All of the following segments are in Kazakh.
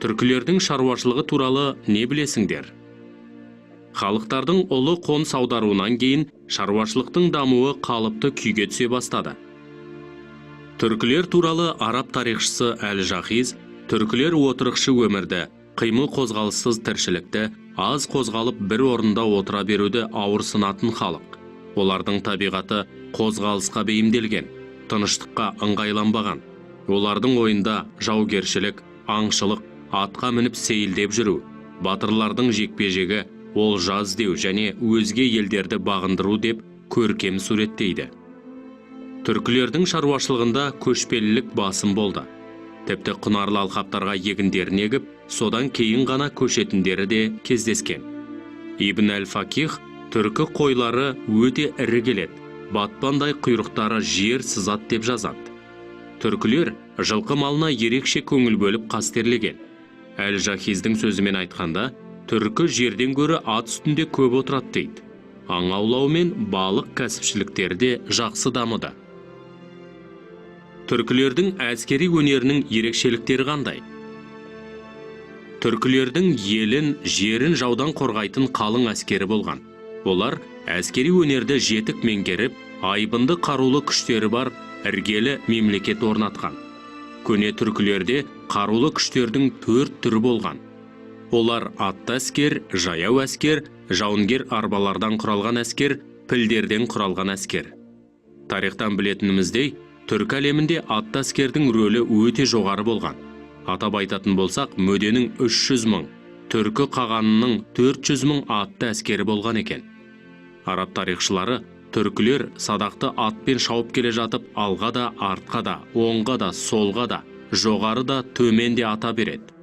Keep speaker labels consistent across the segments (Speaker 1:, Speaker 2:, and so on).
Speaker 1: Түркілердің шаруашылығы туралы не білесіңдер? Халықтардың ұлы қоныс аударуынан кейін шаруашылықтың дамуы қалыпты күйге түсе бастады. Түркілер туралы араб тарихшысы Әл-Жахиз, түркілер отырықшы өмірді, қимыл қозғалыссыз тіршілікті, аз қозғалып бір орында отыра беруді ауыр сынатын халық. Олардың табиғаты қозғалысқа бейімделген, тыныштыққа ыңғайланбаған. Олардың ойында жаугершілік, аңшылық, атқа мініп сейілдеп жүру, батырлардың жекпе-жегі, олжа іздеу және өзге елдерді бағындыру деп көркем суреттейді. Түркілердің шаруашылығында көшпелілік басым болды. Тіпті құнарлы алқаптарға егіндерін егіп, содан кейін ғана көшетіндері де кездескен. Ибн әл-Фақих түркі қойлары өте ірі келеді, батпандай құйрықтары жер сызат деп жазады. Түркілер жылқы малына ерекше көңіл бөліп қастерлеген. Әл-Жахиздің сөзімен айтқанда, түркі жерден гөрі ат үстінде көп отырады дейді. Аң аулау мен балық кәсіпшіліктері де жақсы дамыды. Түркілердің әскери өнерінің ерекшеліктері қандай? Түркілердің елін, жерін жаудан қорғайтын қалың әскері болған. Олар әскери өнерді жетік меңгеріп, айбынды қарулы күштері бар іргелі мемлекет орнатқан. Көне түркілерде қарулы күштердің 4 түрі болған. Олар атты әскер, жаяу әскер, жауынгер арбалардан құралған әскер, пілдерден құралған әскер. Тарихтан білетініміздей, түркі әлемінде атты әскердің рөлі өте жоғары болған. Атап айтатын болсақ, мөденің 300 мың, түркі қағанының 400 мың атты әскері болған екен. Араб тарихшылары түркілер садақты атпен шауып келе жатып, алға да, артқа да, оңға да, солға да, жоғары да, төмен де ата береді.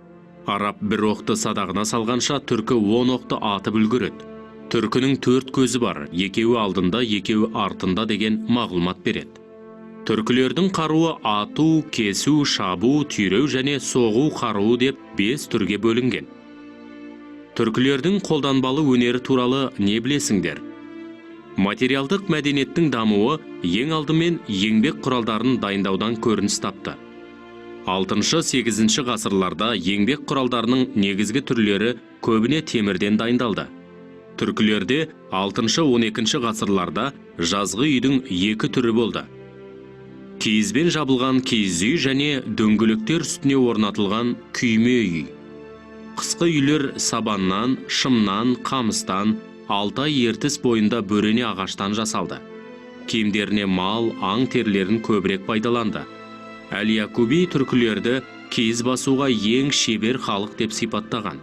Speaker 1: Араб бір оқты садағына салғанша, түркі 10 оқты атып үлгереді. Түркінің 4 көзі бар, екеуі алдында, екеуі артында деген мағлұмат береді. Түркілердің қаруы ату, кесу, шабу, түйреу және соғу қаруы деп 5 түрге бөлінген. Түркілердің қолданбалы өнері туралы не білесіңдер? Материалдық мәдениеттің дамуы ең алдымен еңбек құралдарын дайындаудан көрініс тапты. 6-8 ғасырларда еңбек құралдарының негізгі түрлері көбіне темірден дайындалды. Түркілерде 6-12 ғасырларда жазғы үйдің 2 түрі болды. Киізбен жабылған киіз үй және дөңгелектер үстіне орнатылған күйме үй. Қысқы үйлер сабаннан, шымнан, қамыстан, Алтай ертіс бойында бөрене ағаштан жасалды. Киімдеріне мал, аң терлерін көбірек пайдаланды. Әл-Якуби түркілерді киіз басуға ең шебер халық деп сипаттаған.